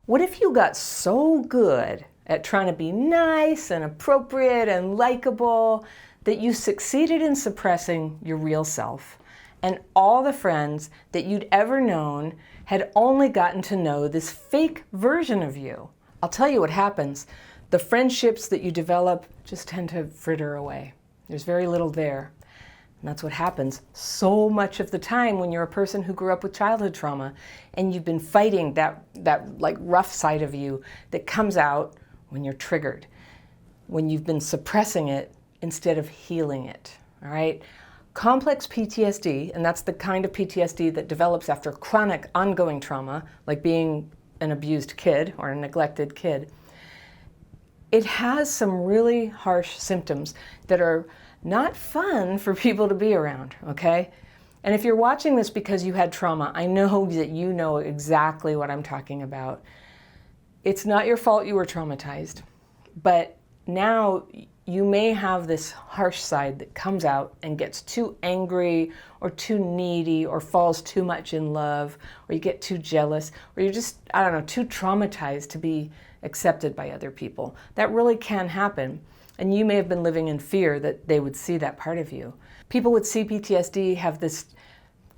What if you got so good at trying to be nice and appropriate and likable that you succeeded in suppressing your real self, and all the friends that you'd ever known had only gotten to know this fake version of you? I'll tell you what happens. The friendships that you develop just tend to fritter away. There's very little there. And that's what happens so much of the time when you're a person who grew up with childhood trauma and you've been fighting that like rough side of you that comes out when you're triggered, when you've been suppressing it instead of healing it, all right? Complex PTSD, and that's the kind of PTSD that develops after chronic ongoing trauma, like being an abused kid or a neglected kid, it has some really harsh symptoms that are not fun for people to be around, okay? And if you're watching this because you had trauma, I know that you know exactly what I'm talking about. It's not your fault you were traumatized, but now you may have this harsh side that comes out and gets too angry or too needy or falls too much in love, or you get too jealous, or you're just, I don't know, too traumatized to be accepted by other people. That really can happen. And you may have been living in fear that they would see that part of you. People with CPTSD have this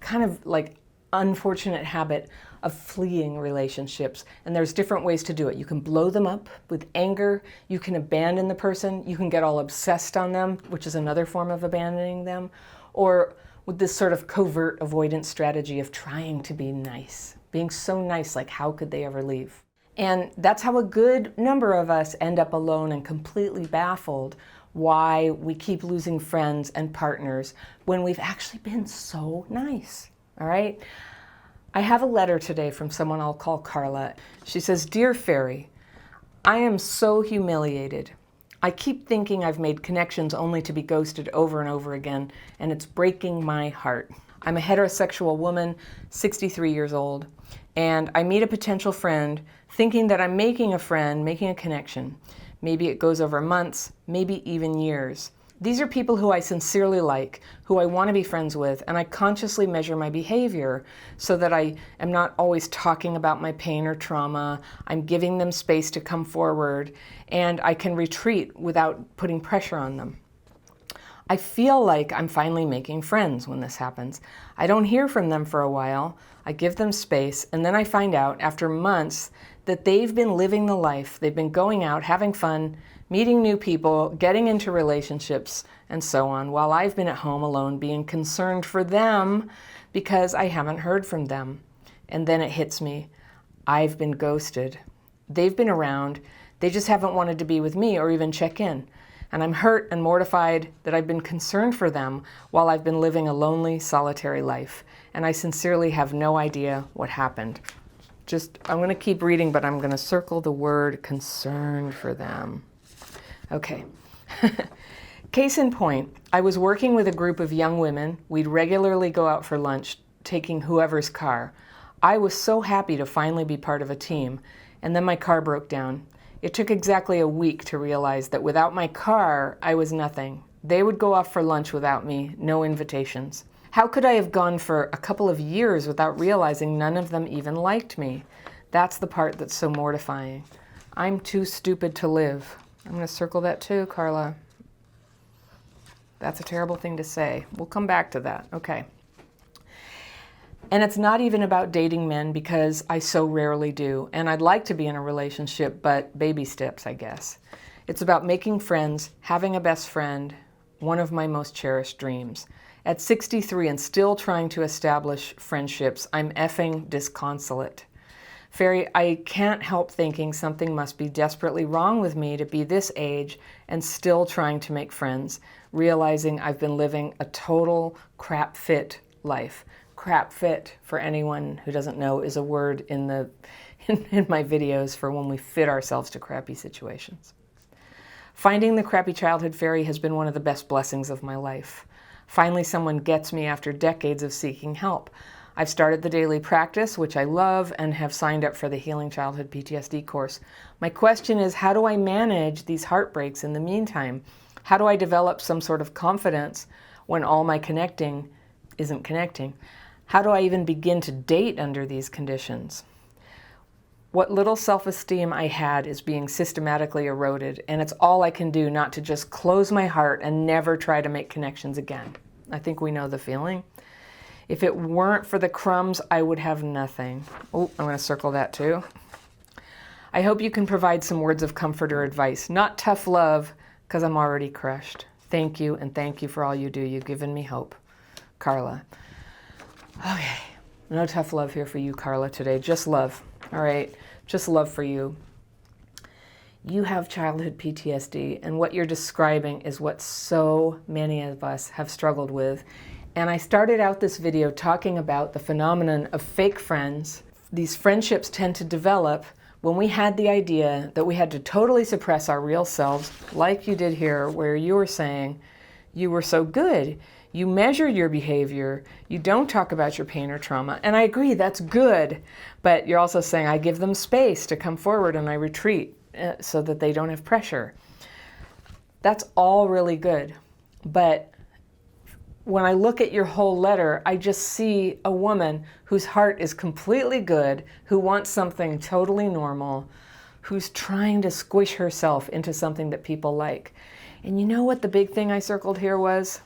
kind of like unfortunate habit of fleeing relationships. And there's different ways to do it. You can blow them up with anger. You can abandon the person. You can get all obsessed on them, which is another form of abandoning them. Or with this sort of covert avoidance strategy of trying to be nice, being so nice, like how could they ever leave? And that's how a good number of us end up alone and completely baffled why we keep losing friends and partners when we've actually been so nice, all right? I have a letter today from someone I'll call Carla. She says, "Dear Fairy, I am so humiliated. I keep thinking I've made connections only to be ghosted over and over again, and it's breaking my heart. I'm a heterosexual woman, 63 years old, and I meet a potential friend thinking that I'm making a friend, making a connection. Maybe it goes over months, maybe even years. These are people who I sincerely like, who I want to be friends with, and I consciously measure my behavior so that I am not always talking about my pain or trauma. I'm giving them space to come forward, and I can retreat without putting pressure on them. I feel like I'm finally making friends when this happens. I don't hear from them for a while. I give them space, and then I find out after months that they've been living the life. They've been going out, having fun, meeting new people, getting into relationships, and so on, while I've been at home alone being concerned for them because I haven't heard from them. And then it hits me. I've been ghosted. They've been around. They just haven't wanted to be with me or even check in. And I'm hurt and mortified that I've been concerned for them while I've been living a lonely, solitary life. And I sincerely have no idea what happened." I'm going to keep reading, but I'm going to circle the word concerned for them. Okay. Case in point, I was working with a group of young women. We'd regularly go out for lunch, taking whoever's car. I was so happy to finally be part of a team, and then my car broke down. It took exactly a week to realize that without my car, I was nothing. They would go off for lunch without me, no invitations. How could I have gone for a couple of years without realizing none of them even liked me? That's the part that's so mortifying. I'm too stupid to live. I'm going to circle that too, Carla. That's a terrible thing to say. We'll come back to that. Okay. And it's not even about dating men because I so rarely do. And I'd like to be in a relationship, but baby steps, I guess. It's about making friends, having a best friend, one of my most cherished dreams. At 63 and still trying to establish friendships, I'm effing disconsolate. Fairy, I can't help thinking something must be desperately wrong with me to be this age and still trying to make friends, realizing I've been living a total crap fit life. Crap fit, for anyone who doesn't know, is a word in my videos for when we fit ourselves to crappy situations. Finding the crappy childhood fairy has been one of the best blessings of my life. Finally, someone gets me after decades of seeking help. I've started the daily practice, which I love, and have signed up for the Healing Childhood PTSD course. My question is, how do I manage these heartbreaks in the meantime? How do I develop some sort of confidence when all my connecting isn't connecting? How do I even begin to date under these conditions? What little self-esteem I had is being systematically eroded, and it's all I can do not to just close my heart and never try to make connections again. I think we know the feeling. If it weren't for the crumbs, I would have nothing. Oh, I'm going to circle that too. I hope you can provide some words of comfort or advice, not tough love, because I'm already crushed. Thank you, and thank you for all you do. You've given me hope. Carla. Okay, no tough love here for you, Carla, today. Just love, all right? Just love for you. You have childhood PTSD, and what you're describing is what so many of us have struggled with. And I started out this video talking about the phenomenon of fake friends. These friendships tend to develop when we had the idea that we had to totally suppress our real selves, like you did here, where you were saying you were so good. You measure your behavior. You don't talk about your pain or trauma. And I agree, that's good. But you're also saying, I give them space to come forward and I retreat so that they don't have pressure. That's all really good. But when I look at your whole letter, I just see a woman whose heart is completely good, who wants something totally normal, who's trying to squish herself into something that people like. And you know what the big thing I circled here was?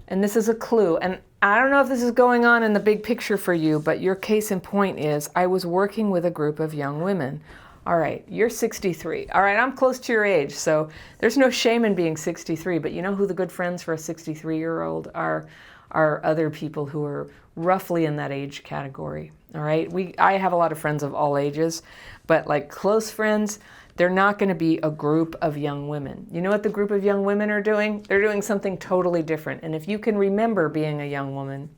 And this is a clue. And I don't know if this is going on in the big picture for you, but your case in point is I was working with a group of young women. All right, you're 63. All right, I'm close to your age, so there's no shame in being 63, but you know who the good friends for a 63-year-old are other people who are roughly in that age category. All right, I have a lot of friends of all ages, but like close friends, they're not going to be a group of young women. You know what the group of young women are doing? They're doing something totally different. And if you can remember being a young woman,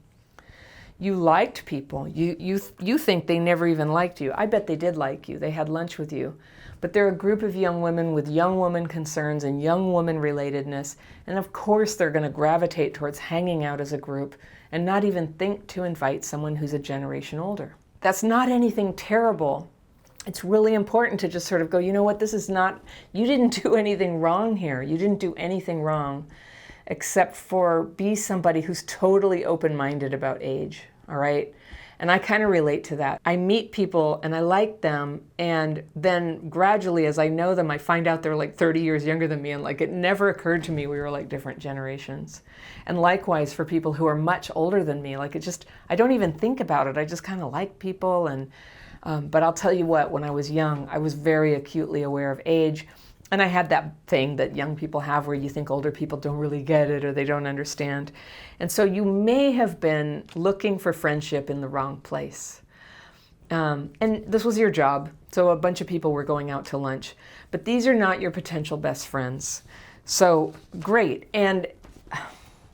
you liked people. You think they never even liked you. I bet they did like you. They had lunch with you. But they're a group of young women with young woman concerns and young woman relatedness. And of course they're going to gravitate towards hanging out as a group and not even think to invite someone who's a generation older. That's not anything terrible. It's really important to just sort of go, you know what, this is not, you didn't do anything wrong here. You didn't do anything wrong except for be somebody who's totally open-minded about age, all right? And I kind of relate to that. I meet people and I like them, and then gradually as I know them, I find out they're like 30 years younger than me, and like it never occurred to me we were like different generations. And likewise for people who are much older than me, like it just, I don't even think about it. I just kind of like people. And but I'll tell you what, when I was young, I was very acutely aware of age. And I had that thing that young people have where you think older people don't really get it or they don't understand. And so you may have been looking for friendship in the wrong place. And this was your job. So a bunch of people were going out to lunch. But these are not your potential best friends. So great. And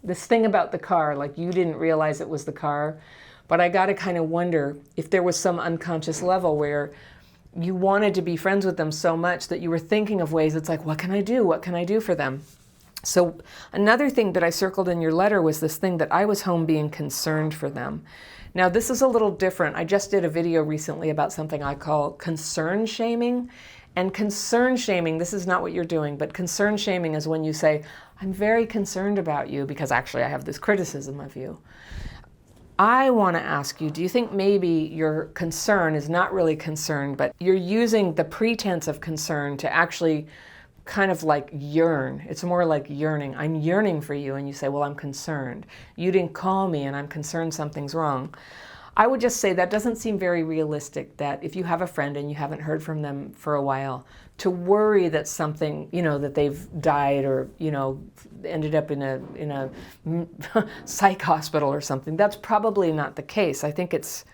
this thing about the car, like you didn't realize it was the car. But I got to kind of wonder if there was some unconscious level where you wanted to be friends with them so much that you were thinking of ways, it's like, what can I do? What can I do for them? So another thing that I circled in your letter was this thing that I was home being concerned for them. Now this is a little different. I just did a video recently about something I call concern shaming. And concern shaming, this is not what you're doing, but concern shaming is when you say, I'm very concerned about you because actually I have this criticism of you. I want to ask you, do you think maybe your concern is not really concern, but you're using the pretense of concern to actually kind of like yearn? It's more like yearning. I'm yearning for you, and you say, well, I'm concerned. You didn't call me, and I'm concerned something's wrong. I would just say that doesn't seem very realistic, that if you have a friend and you haven't heard from them for a while, to worry that something, you know, that they've died or, you know, ended up in a psych hospital or something. That's probably not the case. I think it's,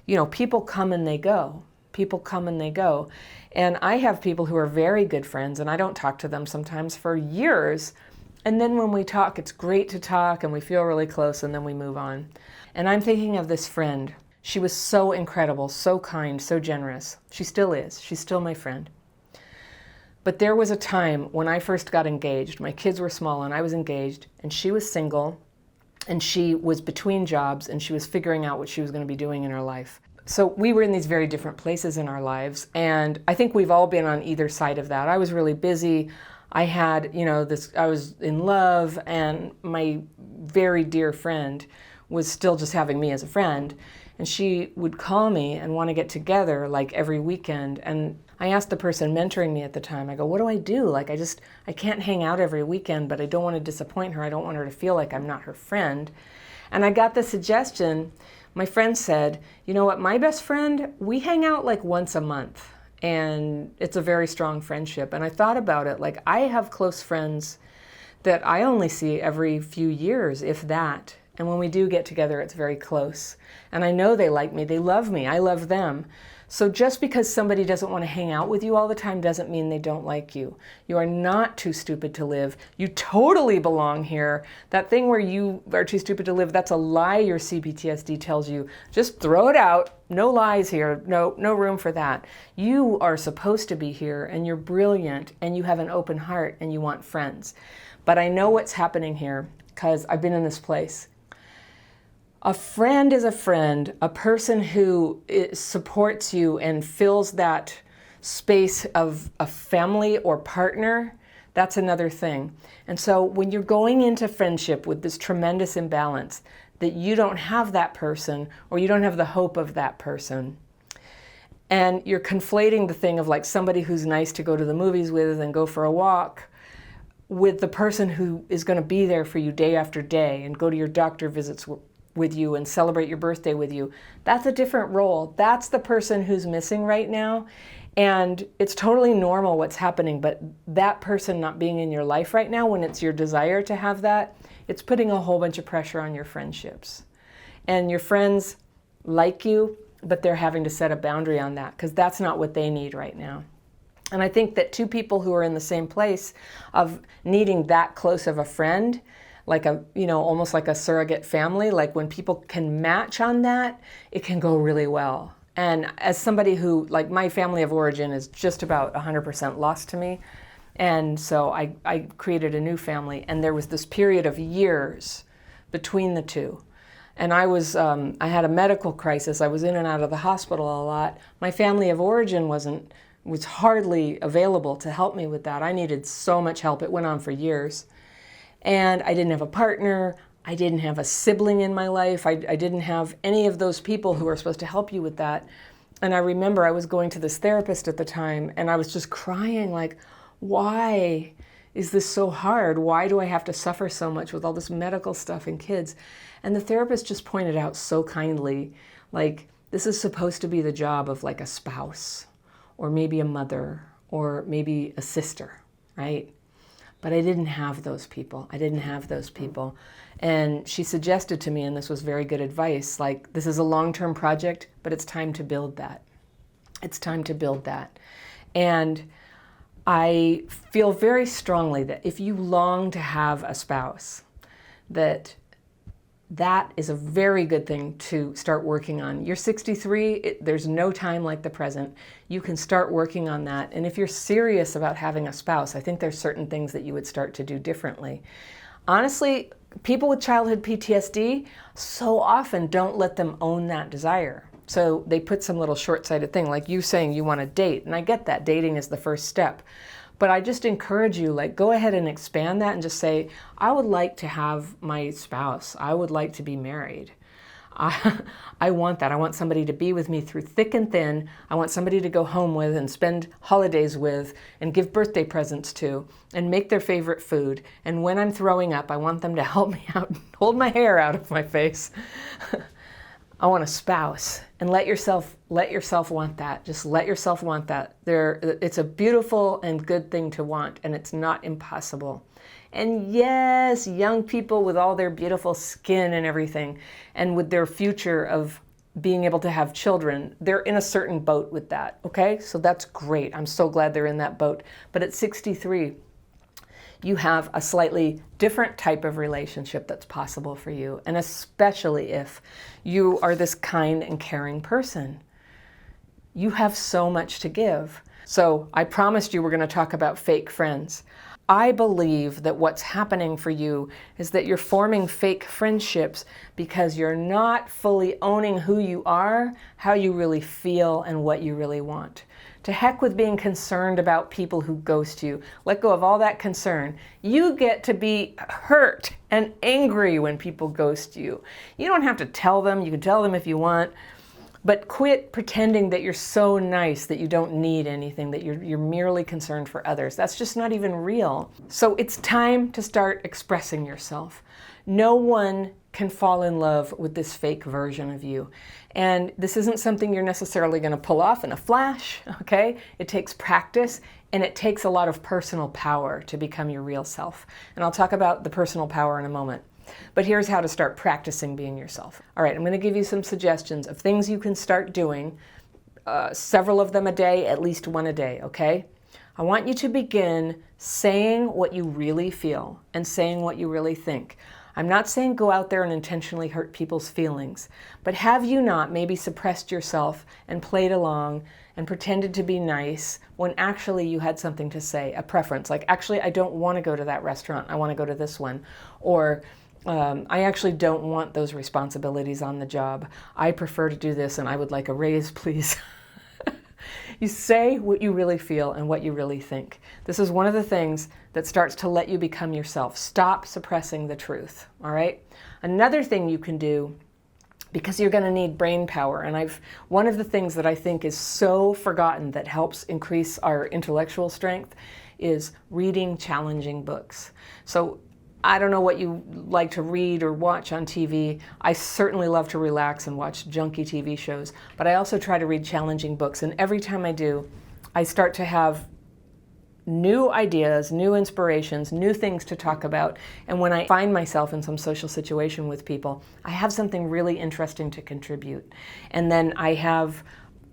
you know, people come and they go. People come and they go. And I have people who are very good friends, and I don't talk to them sometimes for years. And then when we talk, it's great to talk and we feel really close, and then we move on. And I'm thinking of this friend. She was so incredible, so kind, so generous. She still is. She's still my friend. But there was a time when I first got engaged. My kids were small and I was engaged, and she was single, and she was between jobs, and she was figuring out what she was going to be doing in her life. So we were in these very different places in our lives, and I think we've all been on either side of that. I was really busy. I had, you know, I was in love, and my very dear friend was still just having me as a friend. And she would call me and want to get together like every weekend. And I asked the person mentoring me at the time, I go, what do I do? Like, I can't hang out every weekend, but I don't want to disappoint her. I don't want her to feel like I'm not her friend. And I got the suggestion, my friend said, you know what, my best friend, we hang out like once a month. And it's a very strong friendship. And I thought about it, like I have close friends that I only see every few years, if that. And when we do get together, it's very close. And I know they like me, they love me, I love them. So just because somebody doesn't want to hang out with you all the time doesn't mean they don't like you. You are not too stupid to live. You totally belong here. That thing where you are too stupid to live, that's a lie your CPTSD tells you. Just throw it out. No lies here. No room for that. You are supposed to be here, and you're brilliant, and you have an open heart, and you want friends. But I know what's happening here because I've been in this place. A friend is a friend, a person who supports you and fills that space of a family or partner. That's another thing. And so when you're going into friendship with this tremendous imbalance, that you don't have that person or you don't have the hope of that person, and you're conflating the thing of like somebody who's nice to go to the movies with and go for a walk with the person who is going to be there for you day after day and go to your doctor visits with you and celebrate your birthday with you. That's a different role. That's the person who's missing right now. And it's totally normal what's happening, but that person not being in your life right now, when it's your desire to have that, it's putting a whole bunch of pressure on your friendships. And your friends like you, but they're having to set a boundary on that because that's not what they need right now. And I think that two people who are in the same place of needing that close of a friend, like a, almost like a surrogate family, like when people can match on that, it can go really well. And as somebody who, like my family of origin is just about 100% lost to me. And so I created a new family, and there was this period of years between the two. And I had a medical crisis. I was in and out of the hospital a lot. My family of origin was hardly available to help me with that. I needed so much help. It went on for years. And I didn't have a partner. I didn't have a sibling in my life. I didn't have any of those people who are supposed to help you with that. And I remember I was going to this therapist at the time, and I was just crying like, why is this so hard? Why do I have to suffer so much with all this medical stuff and kids? And the therapist just pointed out so kindly, like, this is supposed to be the job of like a spouse or maybe a mother or maybe a sister, right? But I didn't have those people. And she suggested to me, and this was very good advice, like, this is a long-term project, but it's time to build that. It's time to build that. And I feel very strongly that if you long to have a spouse, that is a very good thing to start working on. You're 63, there's no time like the present. You can start working on that. And if you're serious about having a spouse, I think there's certain things that you would start to do differently. Honestly, people with childhood PTSD so often don't let them own that desire. So they put some little short-sighted thing, like you saying you want to date. And I get that, dating is the first step. But I just encourage you, like, go ahead and expand that and just say, I would like to have my spouse. I would like to be married. I want that. I want somebody to be with me through thick and thin. I want somebody to go home with and spend holidays with and give birthday presents to and make their favorite food. And when I'm throwing up, I want them to help me out, hold my hair out of my face. I want a spouse. And let yourself want that. Just let yourself want that. It's a beautiful and good thing to want, and it's not impossible. And yes, young people with all their beautiful skin and everything, and with their future of being able to have children, they're in a certain boat with that, okay? So that's great. I'm so glad they're in that boat. But at 63, you have a slightly different type of relationship that's possible for you, and especially if you are this kind and caring person. You have so much to give. So I promised you we're going to talk about fake friends. I believe that what's happening for you is that you're forming fake friendships because you're not fully owning who you are, how you really feel, and what you really want. To heck with being concerned about people who ghost you. Let go of all that concern. You get to be hurt and angry when people ghost you. You don't have to tell them. You can tell them if you want. But quit pretending that you're so nice that you don't need anything, that you're merely concerned for others. That's just not even real. So it's time to start expressing yourself. No one can fall in love with this fake version of you. And this isn't something you're necessarily going to pull off in a flash, okay? It takes practice, and it takes a lot of personal power to become your real self. And I'll talk about the personal power in a moment. But here's how to start practicing being yourself. All right, I'm going to give you some suggestions of things you can start doing, several of them a day, at least one a day, okay? I want you to begin saying what you really feel and saying what you really think. I'm not saying go out there and intentionally hurt people's feelings, but have you not maybe suppressed yourself and played along and pretended to be nice when actually you had something to say, a preference, like actually I don't want to go to that restaurant, I want to go to this one, or I actually don't want those responsibilities on the job. I prefer to do this and I would like a raise, please. You say what you really feel and what you really think. This is one of the things that starts to let you become yourself. Stop suppressing the truth, all right? Another thing you can do, because you're going to need brain power, and one of the things that I think is so forgotten that helps increase our intellectual strength is reading challenging books. So I don't know what you like to read or watch on TV. I certainly love to relax and watch junky TV shows, but I also try to read challenging books. And every time I do, I start to have new ideas, new inspirations, new things to talk about. And when I find myself in some social situation with people, I have something really interesting to contribute. And then I have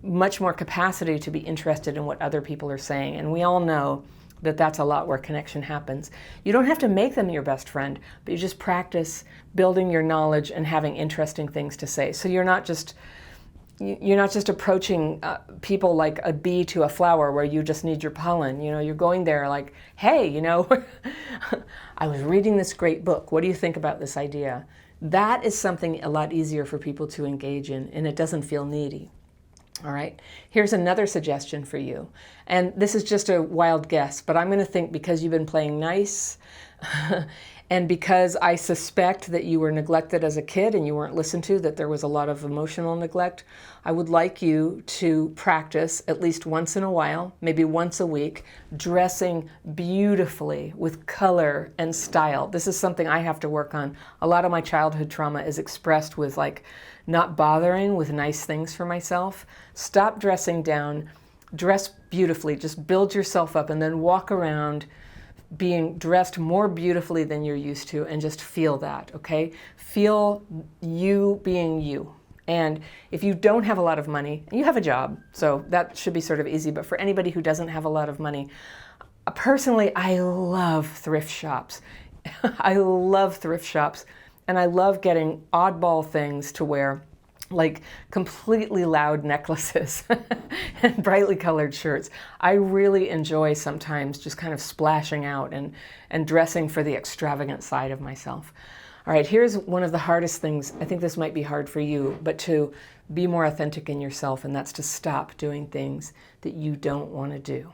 much more capacity to be interested in what other people are saying. And we all know that that's a lot where connection happens. You don't have to make them your best friend, but you just practice building your knowledge and having interesting things to say. So you're not just approaching people like a bee to a flower where you just need your pollen. You know, you're going there like, hey, you know, I was reading this great book. What do you think about this idea? That is something a lot easier for people to engage in, and it doesn't feel needy. All right, here's another suggestion for you. And this is just a wild guess, but I'm going to think because you've been playing nice and because I suspect that you were neglected as a kid and you weren't listened to, that there was a lot of emotional neglect, I would like you to practice at least once in a while, maybe once a week, dressing beautifully with color and style. This is something I have to work on. A lot of my childhood trauma is expressed with like not bothering with nice things for myself. Stop dressing down, dress beautifully, just build yourself up and then walk around being dressed more beautifully than you're used to and just feel that, okay? Feel you being you. And if you don't have a lot of money, you have a job, so that should be sort of easy, but for anybody who doesn't have a lot of money, personally, I love thrift shops. I love thrift shops, and I love getting oddball things to wear, like completely loud necklaces and brightly colored shirts. I really enjoy sometimes just kind of splashing out and dressing for the extravagant side of myself. All right, here's one of the hardest things. I think this might be hard for you, but to be more authentic in yourself, and that's to stop doing things that you don't want to do.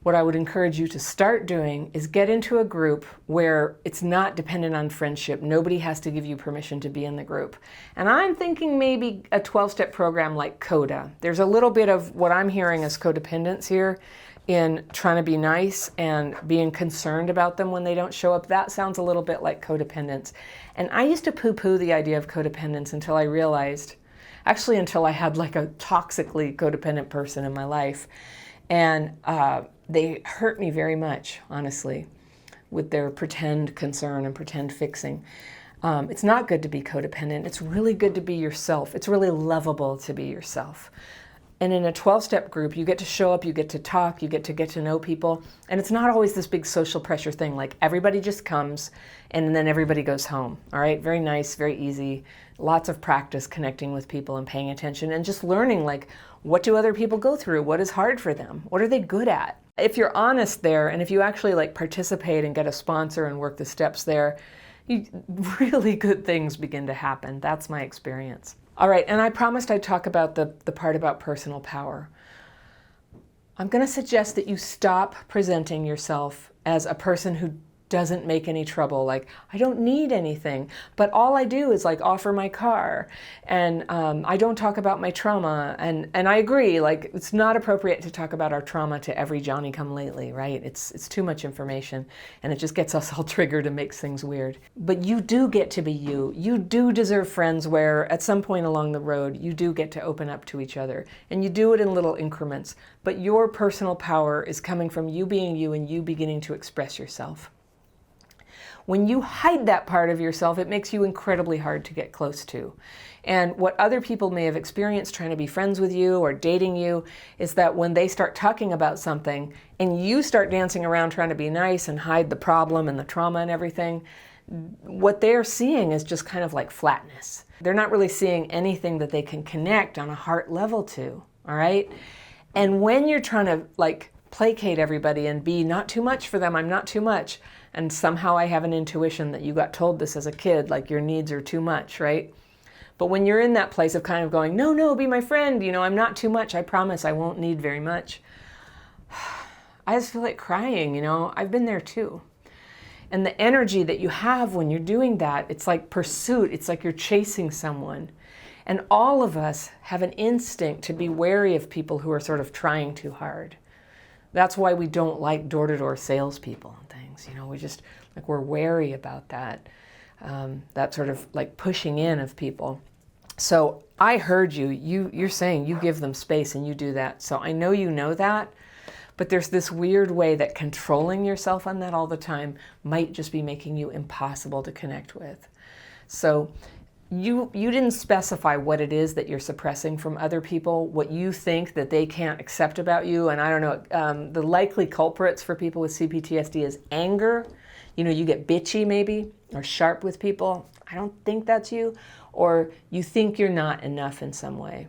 What I would encourage you to start doing is get into a group where it's not dependent on friendship. Nobody has to give you permission to be in the group. And I'm thinking maybe a 12-step program like CODA. There's a little bit of what I'm hearing as codependence here in trying to be nice and being concerned about them when they don't show up. That sounds a little bit like codependence. And I used to poo-poo the idea of codependence until I realized, actually until I had like a toxically codependent person in my life. And they hurt me very much, honestly, with their pretend concern and pretend fixing. It's not good to be codependent. It's really good to be yourself. It's really lovable to be yourself. And in a 12-step group, you get to show up, you get to talk, you get to know people. And it's not always this big social pressure thing, like everybody just comes and then everybody goes home. All right, very nice, very easy. Lots of practice connecting with people and paying attention and just learning, like, what do other people go through? What is hard for them? What are they good at? if you're honest there, and if you actually like participate and get a sponsor and work the steps there, really good things begin to happen. That's my experience. All right, and I promised I'd talk about the part about personal power. I'm going to suggest that you stop presenting yourself as a person who doesn't make any trouble. Like, I don't need anything, but all I do is like offer my car, and I don't talk about my trauma. And I agree, like, it's not appropriate to talk about our trauma to every Johnny come lately, right? It's too much information, and it just gets us all triggered and makes things weird. But you do get to be you. You do deserve friends where at some point along the road, you do get to open up to each other, and you do it in little increments. But your personal power is coming from you being you and you beginning to express yourself. When you hide that part of yourself, it makes you incredibly hard to get close to. And what other people may have experienced trying to be friends with you or dating you is that when they start talking about something and you start dancing around trying to be nice and hide the problem and the trauma and everything, what they're seeing is just kind of like flatness. They're not really seeing anything that they can connect on a heart level to, all right? And when you're trying to like placate everybody and be not too much for them, I'm not too much, and somehow I have an intuition that you got told this as a kid, like your needs are too much, right? But when you're in that place of kind of going, no, be my friend, you know, I'm not too much, I promise I won't need very much, I just feel like crying, you know, I've been there too. And the energy that you have when you're doing that, it's like pursuit, it's like you're chasing someone. And all of us have an instinct to be wary of people who are sort of trying too hard. That's why we don't like door-to-door salespeople and things. You know, we're wary about that, that sort of like pushing in of people. So I heard you're saying you give them space and you do that. So I know you know that, but there's this weird way that controlling yourself on that all the time might just be making you impossible to connect with. So you didn't specify what it is that you're suppressing from other people, what you think that they can't accept about you. And I don't know, the likely culprits for people with CPTSD is anger. You know, you get bitchy maybe, or sharp with people. I don't think that's you. Or you think you're not enough in some way.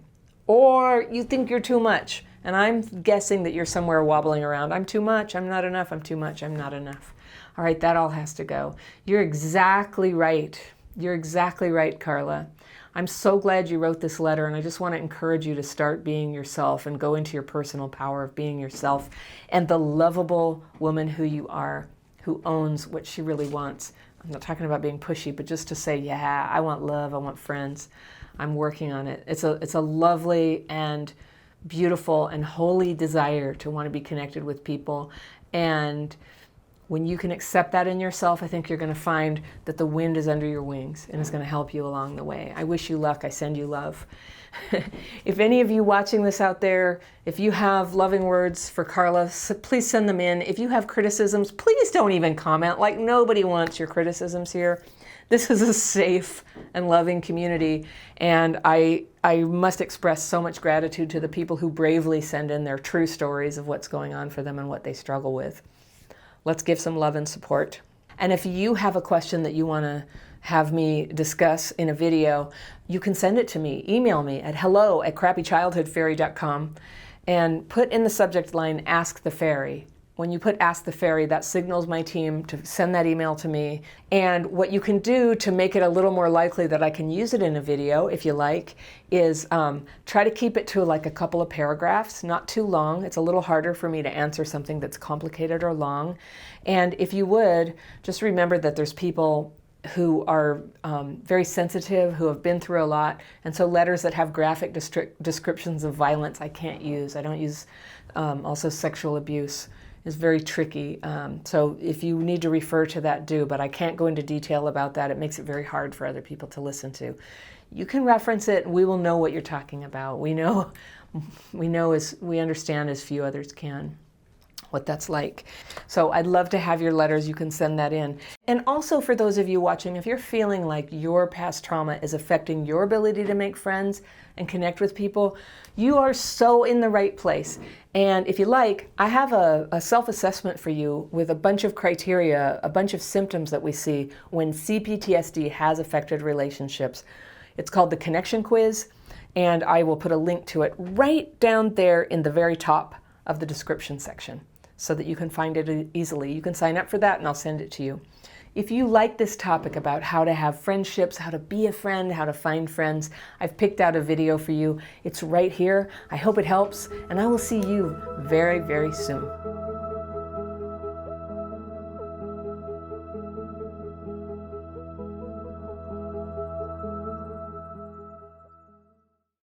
Or you think you're too much. And I'm guessing that you're somewhere wobbling around. I'm too much, I'm not enough, I'm too much, I'm not enough. All right, that all has to go. You're exactly right. You're exactly right, Carla. I'm so glad you wrote this letter, and I just want to encourage you to start being yourself and go into your personal power of being yourself and the lovable woman who you are, who owns what she really wants. I'm not talking about being pushy, but just to say, yeah, I want love, I want friends. I'm working on it. It's a lovely and beautiful and holy desire to want to be connected with people. And when you can accept that in yourself, I think you're going to find that the wind is under your wings and is going to help you along the way. I wish you luck. I send you love. If any of you watching this out there, if you have loving words for Carla, please send them in. If you have criticisms, please don't even comment. Like, nobody wants your criticisms here. This is a safe and loving community, and I must express so much gratitude to the people who bravely send in their true stories of what's going on for them and what they struggle with. Let's give some love and support. And if you have a question that you want to have me discuss in a video, you can send it to me. Email me at hello@crappychildhoodfairy.com and put in the subject line, Ask the Fairy. When you put Ask the Fairy, that signals my team to send that email to me. And what you can do to make it a little more likely that I can use it in a video, if you like, is try to keep it to like a couple of paragraphs, not too long. It's a little harder for me to answer something that's complicated or long. And if you would, just remember that there's people who are very sensitive, who have been through a lot. And so letters that have graphic descriptions of violence, I can't use. I don't use also sexual abuse. Is very tricky. So if you need to refer to that, do, but I can't go into detail about that. It makes it very hard for other people to listen to. You can reference it and we will know what you're talking about. We understand as few others can what that's like. So I'd love to have your letters. You can send that in. And also for those of you watching, if you're feeling like your past trauma is affecting your ability to make friends and connect with people, you are so in the right place. And if you like, I have a self-assessment for you with a bunch of criteria, a bunch of symptoms that we see when CPTSD has affected relationships. It's called the Connection Quiz, and I will put a link to it right down there in the very top of the description section. so that you can find it easily. You can sign up for that and I'll send it to you. If you like this topic about how to have friendships, how to be a friend, how to find friends, I've picked out a video for you. It's right here. I hope it helps, and I will see you very, very soon.